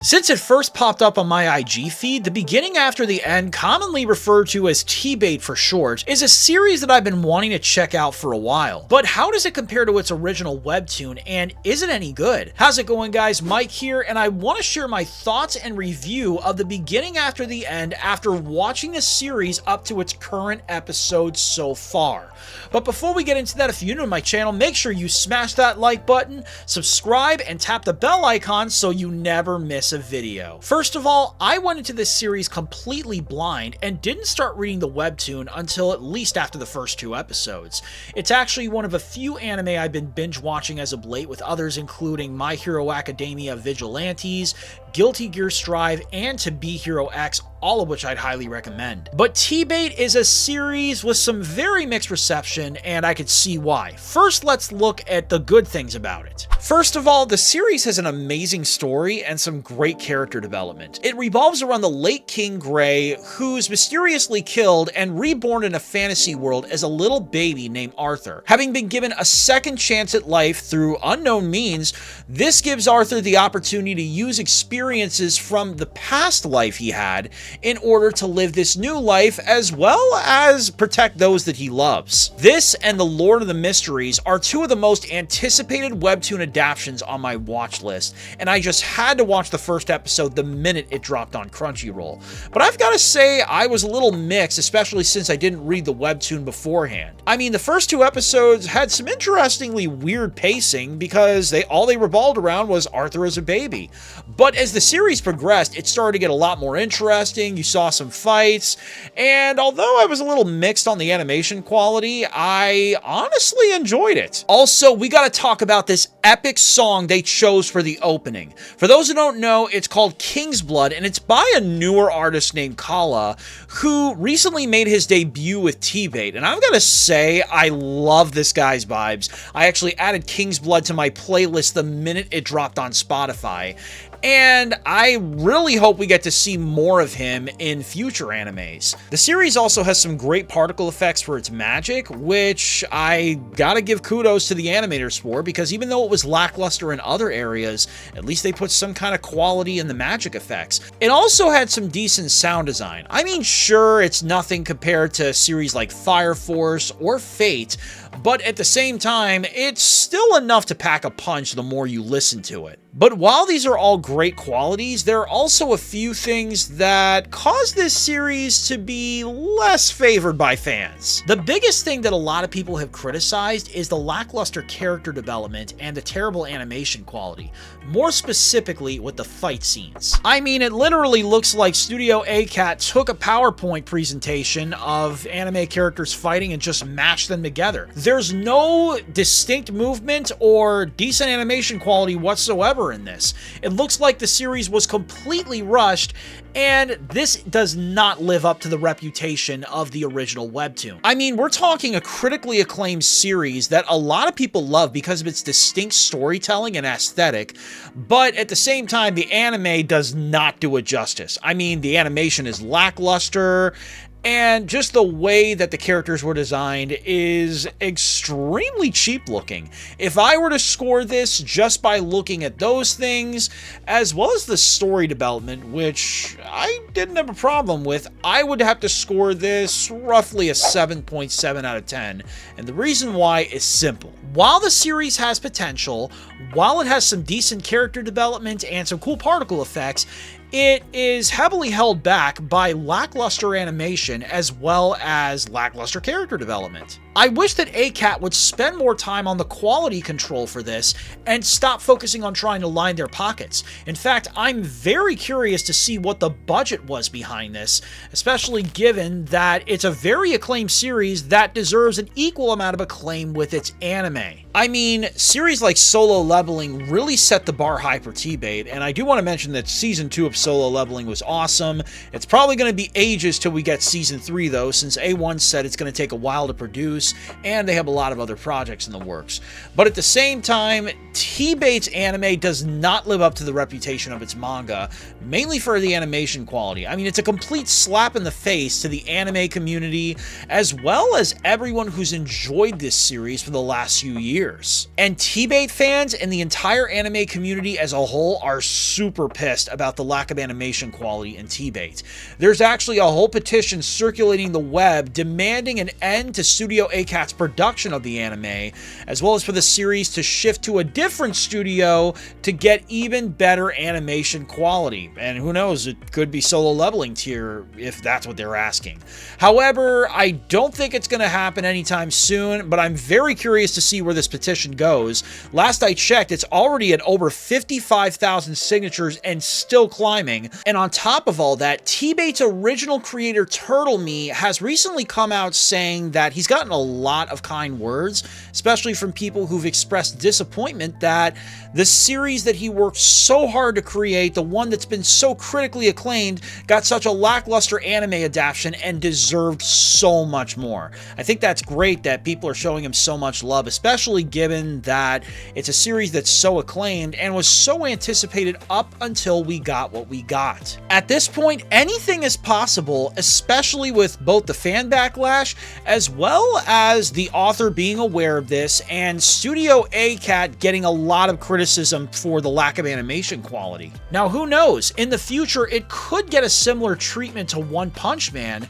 Since it first popped up on my IG feed, the beginning after the end, commonly referred to as TBATE for short, is a series that I've been wanting to check out for a while. But how does it compare to its original webtoon, and is it any good? How's it going, guys? Mike here, and I want to share my thoughts and review of the beginning after the end after watching the series up to its current episode so far. But before we get into that, if you're new to my channel, make sure you smash that like button, subscribe, and tap the bell icon so you never miss a video. First of all, I went into this series completely blind and didn't start reading the webtoon until at least after the first 2 episodes. It's actually one of a few anime I've been binge watching as of late, with others including My Hero Academia Vigilantes, Guilty Gear Strive, and To Be Hero X, all of which I'd highly recommend. But TBATE is a series with some very mixed reception, and I could see why. First, let's look at the good things about it. First of all, the series has an amazing story and some great character development. It revolves around the late King Gray, who's mysteriously killed and reborn in a fantasy world as a little baby named Arthur. Having been given a second chance at life through unknown means, this gives Arthur the opportunity to use experiences from the past life he had in order to live this new life, as well as protect those that he loves. This and The Lord of the Mysteries are 2 of the most anticipated webtoon adaptations on my watch list, and I just had to watch the first episode the minute it dropped on Crunchyroll. But I've got to say, I was a little mixed, especially since I didn't read the webtoon beforehand. I mean, the first 2 episodes had some interestingly weird pacing because all they revolved around was Arthur as a baby. But as the series progressed, it started to get a lot more interesting. You saw some fights, and although I was a little mixed on the animation quality, I honestly enjoyed it. Also, we gotta talk about this epic song they chose for the opening. For those who don't know, it's called King's Blood, and it's by a newer artist named Kala, who recently made his debut with TBATE, and I've gotta say, I love this guy's vibes. I actually added King's Blood to my playlist the minute it dropped on Spotify, and I really hope we get to see more of him in future animes. The series also has some great particle effects for its magic, which I gotta give kudos to the animators for, because even though it was lackluster in other areas, at least they put some kind of quality in the magic effects. It also had some decent sound design. I mean, sure, it's nothing compared to a series like Fire Force or Fate, but at the same time, it's still enough to pack a punch the more you listen to it. But while these are all great qualities, there are also a few things that cause this series to be less favored by fans. The biggest thing that a lot of people have criticized is the lackluster character development and the terrible animation quality, more specifically with the fight scenes. I mean, it literally looks like Studio ACAT took a PowerPoint presentation of anime characters fighting and just mashed them together. There's no distinct movement or decent animation quality whatsoever in this. It looks like the series was completely rushed, and this does not live up to the reputation of the original webtoon. I mean, we're talking a critically acclaimed series that a lot of people love because of its distinct storytelling and aesthetic, but at the same time, the anime does not do it justice. I mean, the animation is lackluster, and just the way that the characters were designed is extremely cheap looking. If I were to score this just by looking at those things, as well as the story development, which I didn't have a problem with, I would have to score this roughly a 7.7 out of 10. And the reason why is simple. While the series has potential, while it has some decent character development and some cool particle effects, it is heavily held back by lackluster animation as well as lackluster character development. I wish that ACAT would spend more time on the quality control for this and stop focusing on trying to line their pockets. In fact, I'm very curious to see what the budget was behind this, especially given that it's a very acclaimed series that deserves an equal amount of acclaim with its anime. I mean, series like Solo Leveling really set the bar high for TBATE, and I do want to mention that Season 2 of Solo Leveling was awesome. It's probably going to be ages till we get Season 3 though, since A1 said it's going to take a while to produce, produce, and they have a lot of other projects in the works. But at the same time, TBATE's anime does not live up to the reputation of its manga, mainly for the animation quality. I mean, it's a complete slap in the face to the anime community, as well as everyone who's enjoyed this series for the last few years. And TBATE fans and the entire anime community as a whole are super pissed about the lack of animation quality in TBATE. There's actually a whole petition circulating the web demanding an end to Studio ACAT's production of the anime, as well as for the series to shift to a different studio to get even better animation quality. And who knows, it could be Solo Leveling tier if that's what they're asking. However, I don't think it's going to happen anytime soon, but I'm very curious to see where this petition goes. Last I checked, it's already at over 55,000 signatures and still climbing. And on top of all that, TBATE's original creator TurtleMe has recently come out saying that he's gotten a lot of kind words, especially from people who've expressed disappointment that the series that he worked so hard to create, the one that's been so critically acclaimed, got such a lackluster anime adaptation and deserved so much more. I think that's great that people are showing him so much love, especially given that it's a series that's so acclaimed and was so anticipated up until we got what we got. At this point, anything is possible, especially with both the fan backlash as well as the author being aware of this and Studio ACAT getting a lot of criticism for the lack of animation quality. Now, who knows? In the future, it could get a similar treatment to One Punch Man,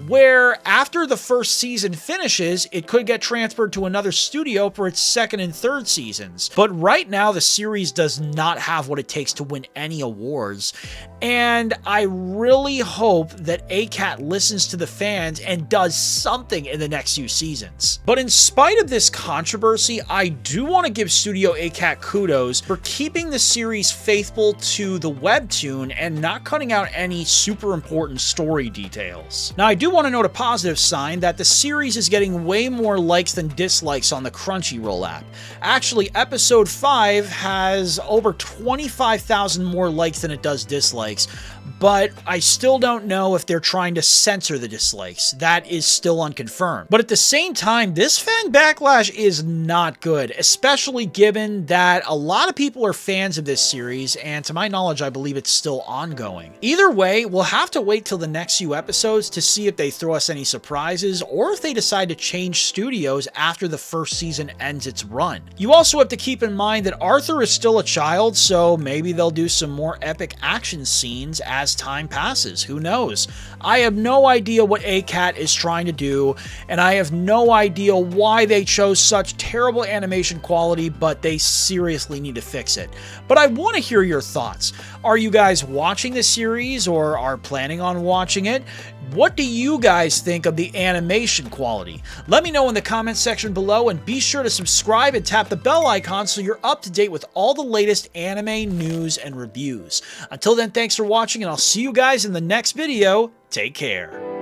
where after the first season finishes, it could get transferred to another studio for its second and third seasons. But right now, the series does not have what it takes to win any awards, and I really hope that ACAT listens to the fans and does something in the next few seasons. But in spite of this controversy, I do want to give Studio ACAT kudos for keeping the series faithful to the webtoon and not cutting out any super important story details. Now, I do want to note a positive sign that the series is getting way more likes than dislikes on the Crunchyroll app. Actually, episode 5 has over 25,000 more likes than it does dislikes, but I still don't know if they're trying to censor the dislikes. That is still unconfirmed. But at the same time, this fan backlash is not good, especially given that a lot of people are fans of this series, and to my knowledge, I believe it's still ongoing. Either way, we'll have to wait till the next few episodes to see if they throw us any surprises or if they decide to change studios after the first season ends its run. You also have to keep in mind that Arthur is still a child, so maybe they'll do some more epic action scenes as time passes. Who knows? I have no idea what ACAT is trying to do, and I have no idea why they chose such terrible animation quality, but they seriously need to fix it. But I want to hear your thoughts. Are you guys watching the series or are planning on watching it? What do you guys think of the animation quality? Let me know in the comments section below, and be sure to subscribe and tap the bell icon so you're up to date with all the latest anime news and reviews. Until then, thanks for watching, and I'll see you guys in the next video. Take care.